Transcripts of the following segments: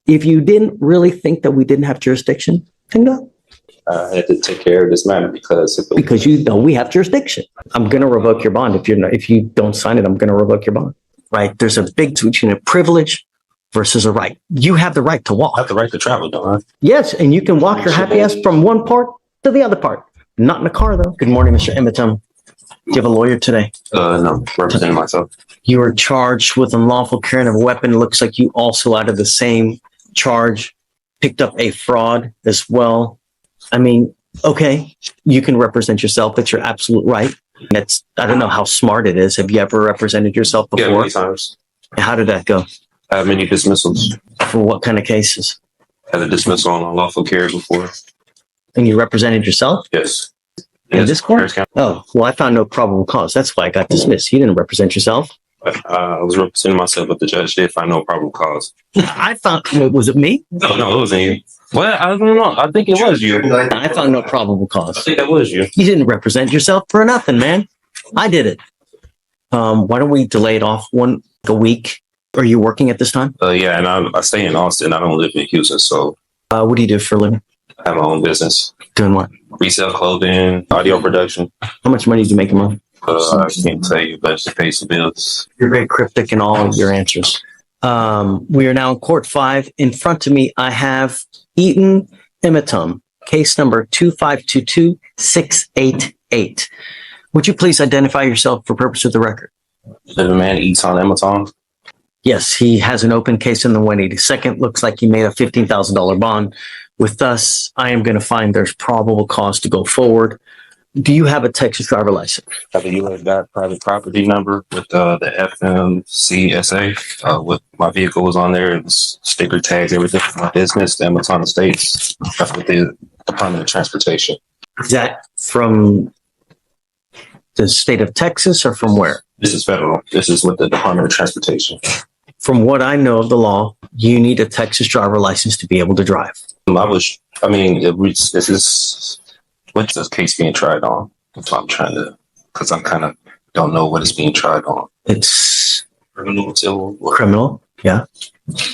If you didn't really think that we didn't have jurisdiction, then no. I had to take care of this matter because you know we have jurisdiction. I'm going to revoke your bond if you don't sign it. I'm going to revoke your bond. Right? There's a big difference between a privilege versus a right. You have the right to walk. I have the right to travel, don't I? Yes, and you can walk your happy ass from one part to the other part. Not in a car, though. Good morning, Mr. Emmett. Do you have a lawyer today? No, representing myself. You were charged with unlawful carrying of a weapon. It looks like you also, out of the same charge, picked up a fraud as well. I mean, okay, you can represent yourself. That's your absolute right. I don't know how smart it is. Have you ever represented yourself before? Yeah, many times. How did that go? I have many dismissals. For what kind of cases? I had a dismissal on unlawful carry before. And you represented yourself? Yes. In this court? Oh, well, I found no probable cause. That's why I got dismissed. You didn't represent yourself. I was representing myself, but the judge did find no probable cause. I found, was it me? No, it wasn't you. Well, I don't know. I think it was you. I found no probable cause. I think that was you. You didn't represent yourself for nothing, man. I did it. Why don't we delay it off a week? Are you working at this time? Yeah, and I stay in Austin. I don't live in Houston, so. What do you do for a living? I have my own business. Doing what? Resell clothing, audio production. How much money do you make a month? I can't tell you, but it pays the bills. You're very cryptic in all of your answers. We are now in court 5. In front of me, I have Eaton Emitum, case number 2522688. Would you please identify yourself for purpose of the record? The man Eaton Emitum. Yes, he has an open case in the 182nd. Looks like he made a $15,000 bond. With us, I am going to find there's probable cause to go forward. Do you have a Texas driver license? I have a U.S. private property number with the FMCSA. With my vehicle was on there. It was sticker tags, everything for my business, the Amazon Estates. That's with the Department of Transportation. Is that from the state of Texas or from where? This is federal. This is with the Department of Transportation. From what I know of the law, you need a Texas driver license to be able to drive. What's this case being tried on? That's what I'm trying to, because I kind of don't know what it's being tried on. It's criminal, civil, criminal, yeah.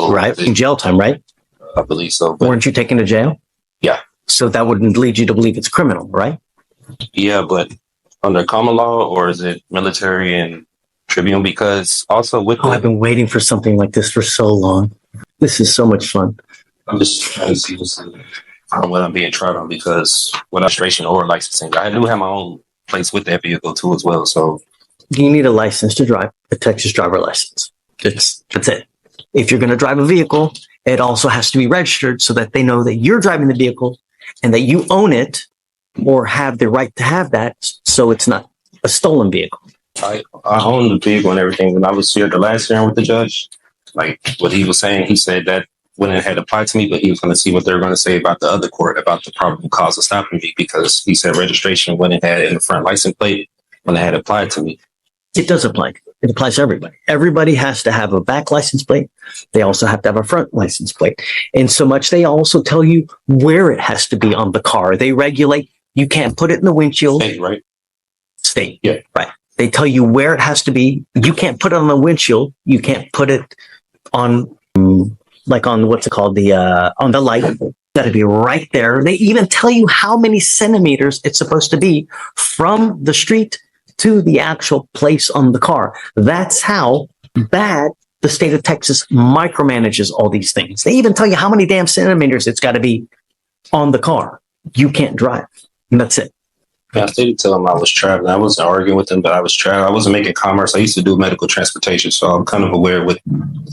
Right, in jail time, right? I believe so. Weren't you taken to jail? Yeah. So that wouldn't lead you to believe it's criminal, right? Yeah, but under common law, or is it military and tribunal? Because also with I've been waiting for something like this for so long. This is so much fun. I'm just trying to see what I'm being tried on, because with registration or licensing, I do have my own place with that vehicle too as well. So you need a license to drive, a Texas driver license. That's it. If you're going to drive a vehicle, it also has to be registered so that they know that you're driving the vehicle and that you own it or have the right to have that, so it's not a stolen vehicle. I own the vehicle and everything. When I was here the last hearing with the judge, like what he was saying, he said that when it had applied to me, but he was going to see what they were going to say about the other court, about the probable cause of stopping me, because he said registration when it had in the front license plate, when it had applied to me. It does apply. It applies to everybody. Everybody has to have a back license plate. They also have to have a front license plate. And so much, they also tell you where it has to be on the car. They regulate. You can't put it in the windshield. State, right? State. Yeah. Right. They tell you where it has to be. You can't put it on the windshield. You can't put it on, like on what's it called? On the light. It's got to be right there. They even tell you how many centimeters it's supposed to be from the street to the actual place on the car. That's how bad the state of Texas micromanages all these things. They even tell you how many damn centimeters it's got to be on the car. You can't drive. And that's it. Yeah, I did tell him I was traveling. I wasn't arguing with him, but I was traveling. I wasn't making commerce. I used to do medical transportation, so I'm kind of aware with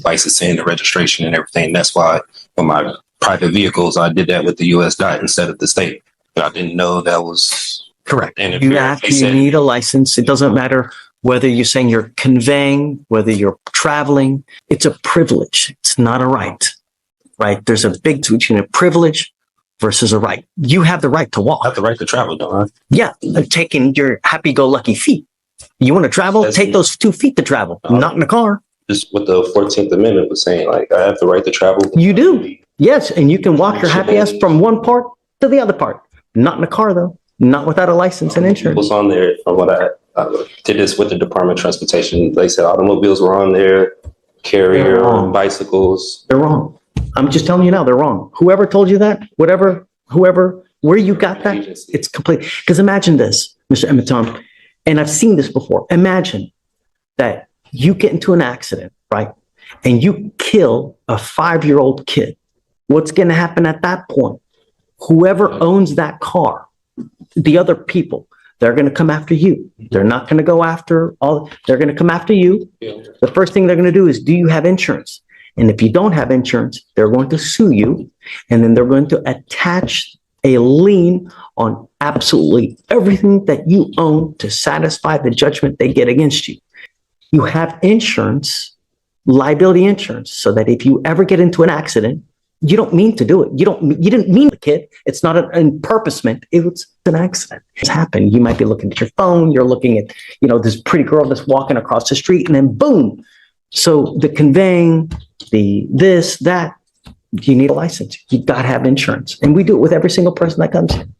licensing, the registration, and everything. That's why with my private vehicles, I did that with the U.S. DOT instead of the state. But I didn't know that was correct. You actually need a license. It doesn't matter whether you're saying you're conveying, whether you're traveling. It's a privilege. It's not a right. Right? There's a big difference between a privilege versus a right. You have the right to walk. I have the right to travel, don't I? Yeah, taking your happy-go-lucky feet. You want to travel? Take those 2 feet to travel, not in a car. Just what the 14th Amendment was saying, like, I have the right to travel. You do. Yes, and you can walk your happy ass from one part to the other part. Not in a car, though. Not without a license and insurance. What's on there, from what I did this with the Department of Transportation, they said automobiles were on there, carrier, bicycles. They're wrong. I'm just telling you now, they're wrong. Whoever told you that, where you got that, it's complete. Because imagine this, Mr. Emiton, and I've seen this before. Imagine that you get into an accident, right? And you kill a 5-year-old kid. What's going to happen at that point? Whoever owns that car, the other people, they're going to come after you. They're not going to go after they're going to come after you. The first thing they're going to do is, do you have insurance? And if you don't have insurance, they're going to sue you. And then they're going to attach a lien on absolutely everything that you own to satisfy the judgment they get against you. You have insurance, liability insurance, so that if you ever get into an accident, you don't mean to do it. You didn't mean the kid. It's not an purposement. It was an accident. It's happened. You might be looking at your phone. You're looking at, this pretty girl that's walking across the street, and then boom. So the conveying, this, that, you need a license. You got to have insurance. And we do it with every single person that comes in.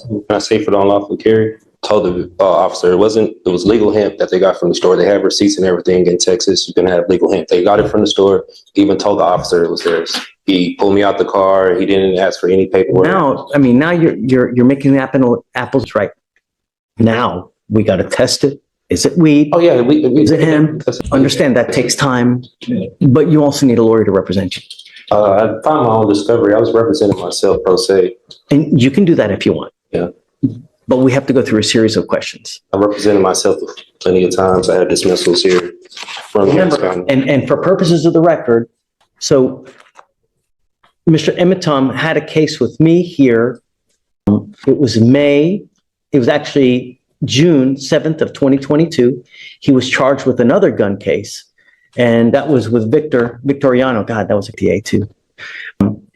Can I say for the unlawful carry? Told the officer it was legal hemp that they got from the store. They have receipts and everything in Texas. You can have legal hemp. They got it from the store. Even told the officer it was theirs. He pulled me out the car. He didn't ask for any paperwork. Now you're making the apples right. Now we got to test it. Is it weed? Oh yeah, is it hemp? Understand that takes time, but you also need a lawyer to represent you. I found my own discovery. I was representing myself pro se. And you can do that if you want. Yeah. But we have to go through a series of questions. I represented myself plenty of times. I had dismissals here from and for purposes of the record, so Mr. Emiton had a case with me here. It was actually June 7th of 2022. He was charged with another gun case, and that was with Victoriano. God, that was a PA too.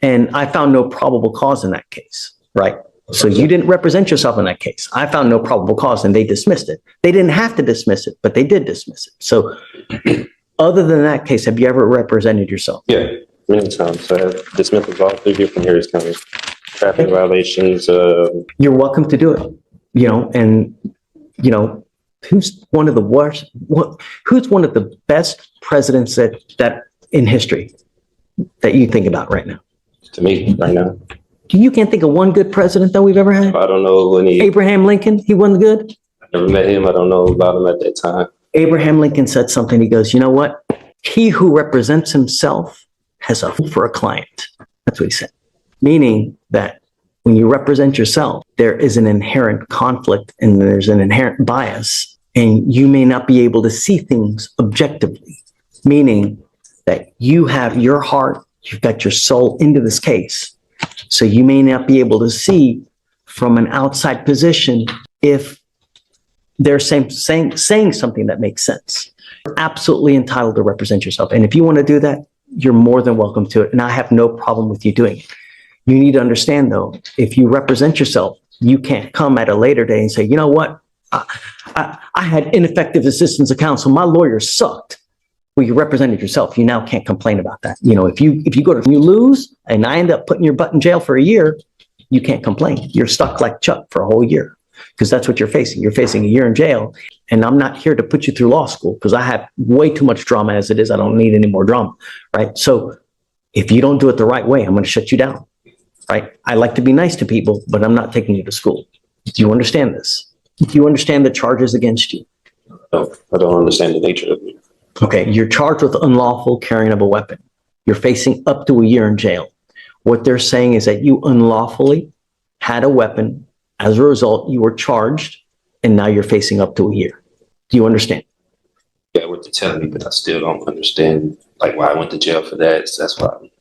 And I found no probable cause in that case, right? So you didn't represent yourself in that case. I found no probable cause and they dismissed it. They didn't have to dismiss it, but they did dismiss it. So other than that case, have you ever represented yourself? Yeah, many times. I have dismissals all through different Harris County. Traffic violations. You're welcome to do it, who's one of the worst, who's one of the best presidents that in history that you think about right now? To me, right now. You can't think of one good president that we've ever had? I don't know any. Abraham Lincoln, he wasn't good? I never met him. I don't know about him at that time. Abraham Lincoln said something. He goes, you know what? He who represents himself has a fool for a client. That's what he said. Meaning that when you represent yourself, there is an inherent conflict and there's an inherent bias, and you may not be able to see things objectively. Meaning that you have your heart, you've got your soul into this case. So you may not be able to see from an outside position if they're saying something that makes sense. You're absolutely entitled to represent yourself. And if you want to do that, you're more than welcome to it. And I have no problem with you doing it. You need to understand, though, if you represent yourself, you can't come at a later day and say, you know what? I had ineffective assistance of counsel. My lawyer sucked. Well, you represented yourself. You now can't complain about that. If you lose and I end up putting your butt in jail for a year, you can't complain. You're stuck like Chuck for a whole year because that's what you're facing. You're facing a year in jail. And I'm not here to put you through law school because I have way too much drama as it is. I don't need any more drama, right? So if you don't do it the right way, I'm going to shut you down, right? I like to be nice to people, but I'm not taking you to school. Do you understand this? Do you understand the charges against you? No, I don't understand the nature of it. Okay, you're charged with unlawful carrying of a weapon. You're facing up to a year in jail. What they're saying is that you unlawfully had a weapon. As a result, you were charged, and now you're facing up to a year. Do you understand? Yeah, what they're telling me, but I still don't understand why I went to jail for that. So that's why.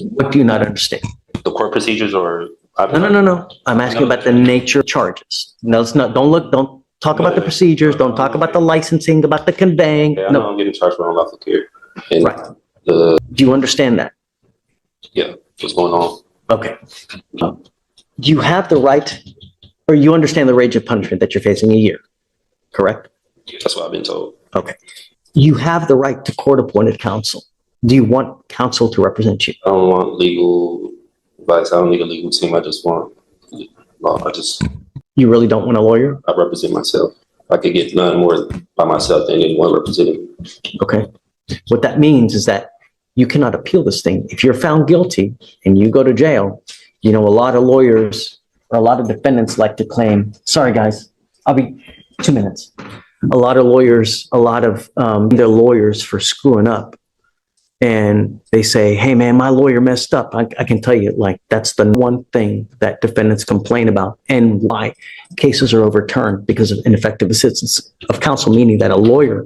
What do you not understand? The court procedures or? No. I'm asking about the nature of charges. No, it's not. Don't talk about the procedures. Don't talk about the licensing, about the conveying. Yeah, I know I'm getting charged for unlawful carry. Right. Do you understand that? Yeah, what's going on? Okay. Do you have the right, or you understand the range of punishment that you're facing a year, correct? That's what I've been told. Okay. You have the right to court-appointed counsel. Do you want counsel to represent you? I don't want legal advice. I don't need a legal team. I just want law. You really don't want a lawyer? I represent myself. I could get none more by myself than anyone representing me. Okay. What that means is that You cannot appeal this thing. If you're found guilty and you go to jail, a lot of lawyers or a lot of defendants like to claim, sorry guys, I'll be 2 minutes. A lot of lawyers, they're lawyers for screwing up. And they say, hey man, my lawyer messed up. I can tell you, like, that's the one thing that defendants complain about and why cases are overturned because of ineffective assistance of counsel, meaning that a lawyer,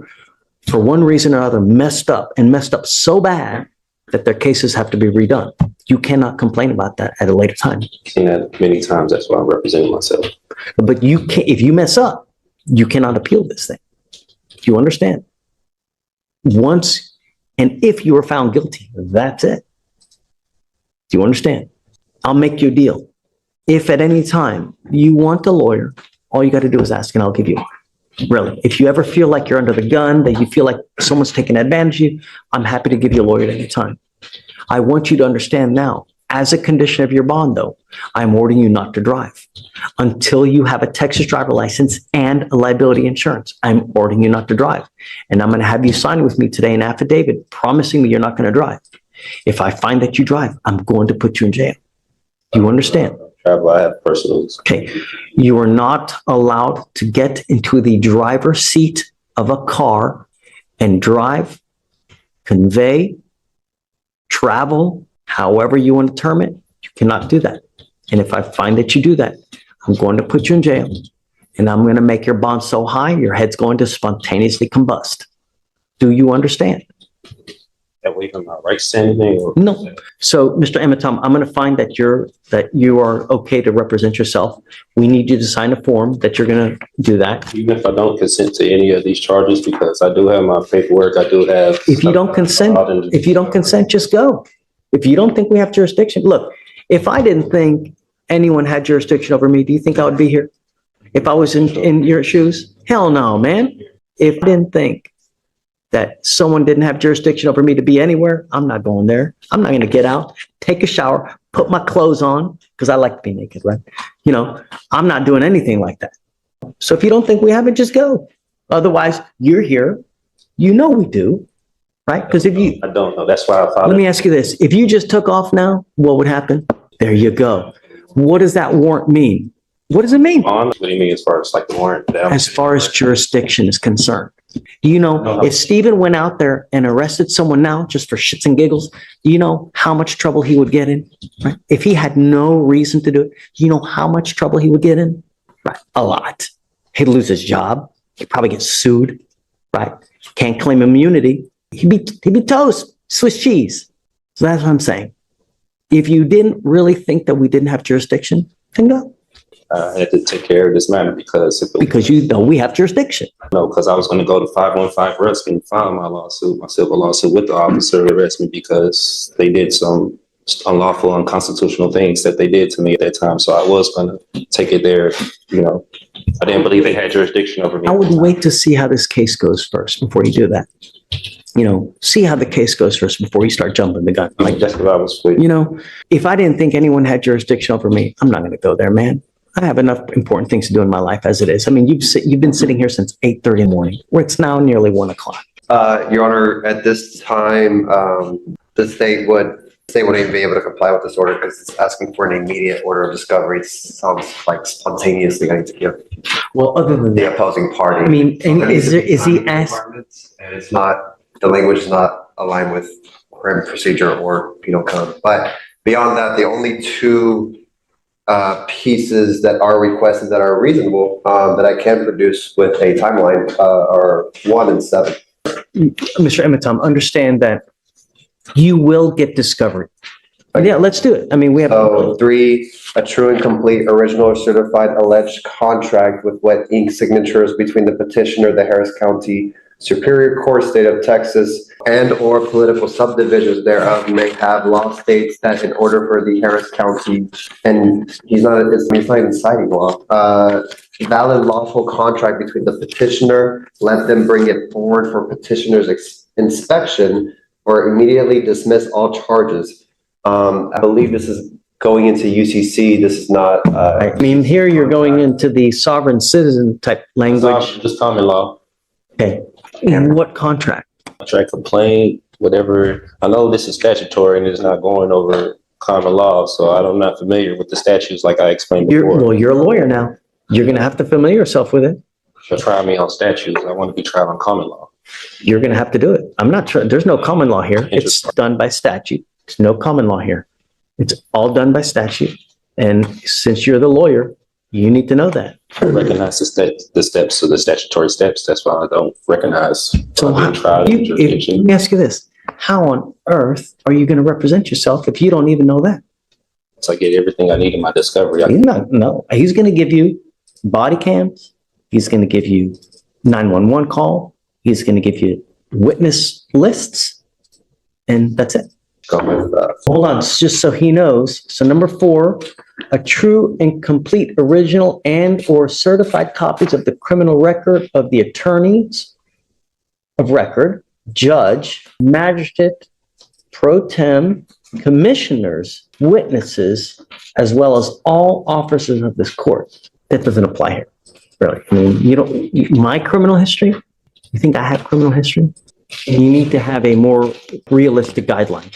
for one reason or other, messed up so bad that their cases have to be redone. You cannot complain about that at a later time. I've seen that many times. That's why I'm representing myself. But you can't, if you mess up, you cannot appeal this thing. Do you understand? And if you are found guilty, that's it. Do you understand? I'll make you a deal. If at any time you want a lawyer, all you got to do is ask and I'll give you one. Really. If you ever feel like you're under the gun, that you feel like someone's taking advantage of you, I'm happy to give you a lawyer at any time. I want you to understand now, as a condition of your bond, though, I'm ordering you not to drive until you have a Texas driver license and a liability insurance. I'm ordering you not to drive. And I'm going to have you sign with me today an affidavit promising me you're not going to drive. If I find that you drive, I'm going to put you in jail. Do you understand? I have personals. Okay. You are not allowed to get into the driver's seat of a car and drive, convey, travel, however you want to term it. You cannot do that. And if I find that you do that, I'm going to put you in jail and I'm going to make your bond so high, your head's going to spontaneously combust. Do you understand? That way I'm not right standing or no. So, Mr. Ematom, I'm going to find that you are okay to represent yourself. We need you to sign a form that you're going to do that. Even if I don't consent to any of these charges, because I do have my paperwork, I do have. If you don't consent, just go. If you don't think we have jurisdiction, look, if I didn't think anyone had jurisdiction over me, do you think I would be here? If I was in your shoes? Hell no, man. If I didn't think that someone didn't have jurisdiction over me to be anywhere, I'm not going there. I'm not going to get out, take a shower, put my clothes on, because I like to be naked, right? I'm not doing anything like that. So if you don't think we have it, just go. Otherwise, you're here. We do, right? Because I don't know. That's why I thought. Let me ask you this. If you just took off now, what would happen? There you go. What does that warrant mean? What does it mean? What do you mean as far as like the warrant? As far as jurisdiction is concerned. Do you know, if Stephen went out there and arrested someone now just for shits and giggles, do you know how much trouble he would get in? Right? If he had no reason to do it, do you know how much trouble he would get in? Right? A lot. He'd lose his job. He'd probably get sued. Right? Can't claim immunity. He'd be toast. Swiss cheese. So that's what I'm saying. If you didn't really think that we didn't have jurisdiction, then go. I had to take care of this matter because you know we have jurisdiction. No, because I was going to go to 515 arrest and file my civil lawsuit with the officer who arrested me because they did some unlawful, unconstitutional things that they did to me at that time. So I was going to take it there. I didn't believe they had jurisdiction over me. I would wait to see how this case goes first before you do that. See how the case goes first before you start jumping the gun. Like that's what I was waiting. If I didn't think anyone had jurisdiction over me, I'm not going to go there, man. I have enough important things to do in my life as it is. I mean, you've been sitting here since 8:30 in the morning, where it's now nearly 1 o'clock. Your Honor, at this time, the state wouldn't even be able to comply with this order because it's asking for an immediate order of discovery. It sounds like spontaneously going to give. Well, other than the opposing party. I mean, is he asked? And it's not, the language is not aligned with criminal procedure or penal code. But beyond that, the only two pieces that are requested that are reasonable that I can produce with a timeline are 1 and 7. Mr. Ematom, understand that you will get discovery. Yeah, let's do it. I mean, we have 3, a true and complete original or certified alleged contract with wet ink signatures between the petitioner, the Harris County Superior Court, State of Texas, and or political subdivisions thereof may have law states that in order for the Harris County, and he's not even citing law, valid lawful contract between the petitioner, let them bring it forward for petitioner's inspection or immediately dismiss all charges. I believe this is going into UCC. This is not. I mean, here you're going into the sovereign citizen type language. Just common law. Okay. And what contract? Contract complaint, whatever. I know this is statutory and it's not going over common law, so I'm not familiar with the statutes like I explained before. Well, you're a lawyer now. You're going to have to familiar yourself with it. But try me on statutes. I want to be tried on common law. You're going to have to do it. I'm not sure. There's no common law here. It's done by statute. There's no common law here. It's all done by statute. And since you're the lawyer, you need to know that. I recognize the steps of the statutory steps. That's why I don't recognize. So let me ask you this. How on earth are you going to represent yourself if you don't even know that? So I get everything I need in my discovery. He's going to give you body cams. He's going to give you 911 call. He's going to give you witness lists. And that's it. Hold on, just so he knows. So number 4, a true and complete original and or certified copies of the criminal record of the attorneys of record, judge, magistrate, pro tem, commissioners, witnesses, as well as all officers of this court. That doesn't apply here, really. I mean, my criminal history, you think I have criminal history? You need to have a more realistic guideline.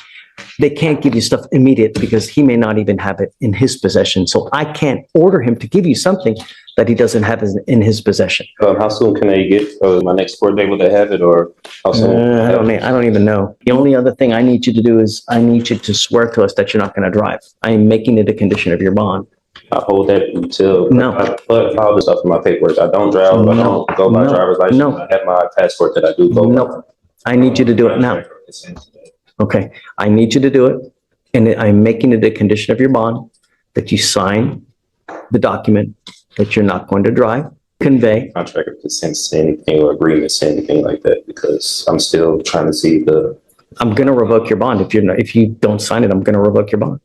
They can't give you stuff immediate because he may not even have it in his possession. So I can't order him to give you something that he doesn't have in his possession. How soon can I get my next court date? Will they have it, or how soon? I don't even know. The only other thing I need you to do is I need you to swear to us that you're not going to drive. I am making it a condition of your bond. I hold that until I put all the stuff in my paperwork. I don't drive. I don't go by driver's license. I have my passport that I do go by. I need you to do it now. Okay, I need you to do it, and I'm making it a condition of your bond that you sign the document that you're not going to drive, convey. Contract of consent say anything or agreement say anything like that, because I'm still trying to see I'm going to revoke your bond if you don't sign it. I'm going to revoke your bond.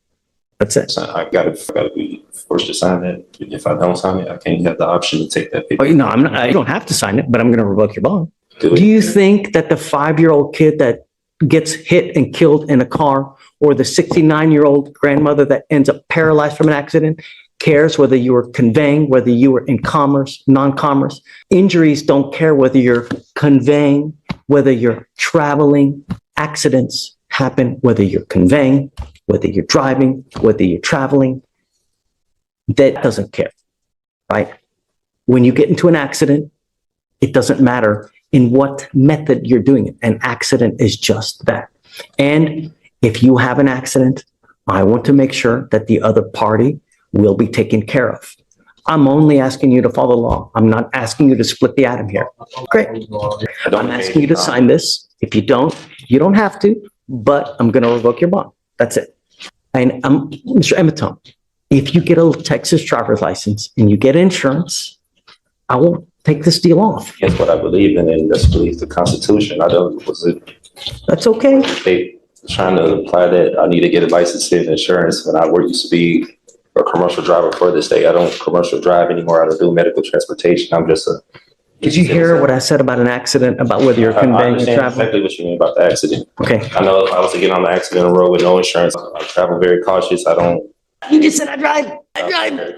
That's it. So I gotta be forced to sign it. If I don't sign it, I can't have the option to take that paper. Oh, no, I'm not. I don't have to sign it, but I'm going to revoke your bond. Do you think that the 5-year-old kid that gets hit and killed in a car, or the 69-year-old grandmother that ends up paralyzed from an accident, cares whether you were conveying, whether you were in commerce, non-commerce? Injuries don't care whether you're conveying, whether you're traveling. Accidents happen whether you're conveying, whether you're driving, whether you're traveling. That doesn't care, right? When you get into an accident, it doesn't matter in what method you're doing it. An accident is just that. And if you have an accident, I want to make sure that the other party will be taken care of. I'm only asking you to follow the law. I'm not asking you to split the atom here. Great. I'm asking you to sign this. If you don't have to, but I'm going to revoke your bond. That's it. And Mr. Emeton, if you get a Texas driver's license and you get insurance, I will take this deal off. That's what I believe in, and that's believe the Constitution. That's okay. They trying to apply that I need to get a license and insurance when I used to be a commercial driver for this day. I don't commercial drive anymore. I don't do medical transportation. I'm just a. Did you hear what I said about an accident, about whether you're conveying or traveling? Exactly what you mean about the accident. Okay. I know if I was to get on the accident road with no insurance, I travel very cautious. You just said I drive.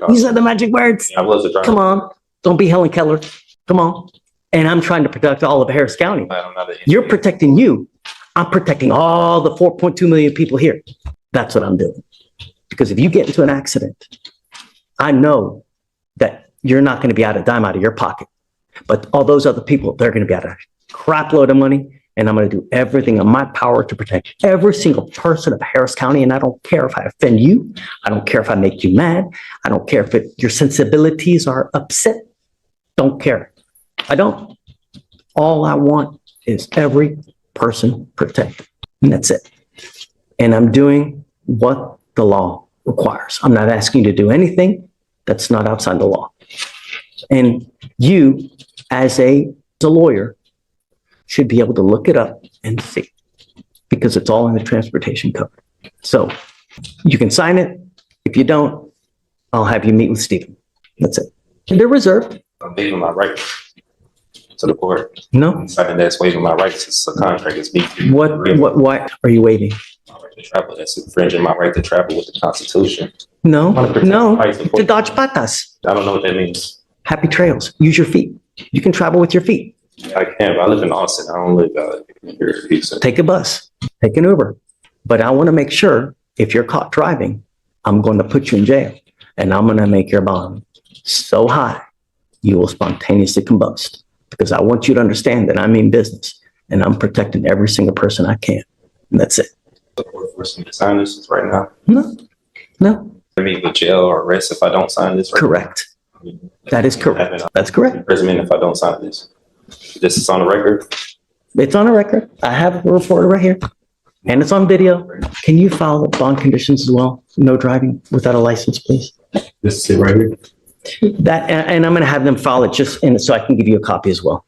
You said the magic words. I was a driver. Come on. Don't be Helen Keller. Come on. And I'm trying to protect all of Harris County. You're protecting you. I'm protecting all the 4.2 million people here. That's what I'm doing. Because if you get into an accident, I know that you're not going to be out a dime out of your pocket. But all those other people, they're going to be out a crap load of money. And I'm going to do everything in my power to protect every single person of Harris County. And I don't care if I offend you. I don't care if I make you mad. I don't care if your sensibilities are upset. Don't care. I don't. All I want is every person protected. And that's it. And I'm doing what the law requires. I'm not asking you to do anything that's not outside the law. And you, as a lawyer, should be able to look it up and see, because it's all in the transportation code. So you can sign it. If you don't, I'll have you meet with Stephen. That's it. They're reserved. I'm waiving my right to the court. No. Signing that's waiving my rights. It's a contract. It's me. Why are you waiving? My right to travel. That's infringing my right to travel with the Constitution. No. To dodge patas. I don't know what that means. Happy trails. Use your feet. You can travel with your feet. I can, but I live in Austin. I don't live Take a bus, take an Uber. But I want to make sure if you're caught driving, I'm going to put you in jail and I'm going to make your bond so high you will spontaneously combust, because I want you to understand that I mean business and I'm protecting every single person I can. And that's it. For some sign this right now. No. I mean, with jail or arrest if I don't sign this. Right Correct. now. That is correct. That's correct. Imprisonment if I don't sign this. This is on the record. It's on a record. I have a report right here and it's on video. Can you file the bond conditions as well? No driving without a license, please. This is it right here. That, and I'm going to have them file it just in so I can give you a copy as well.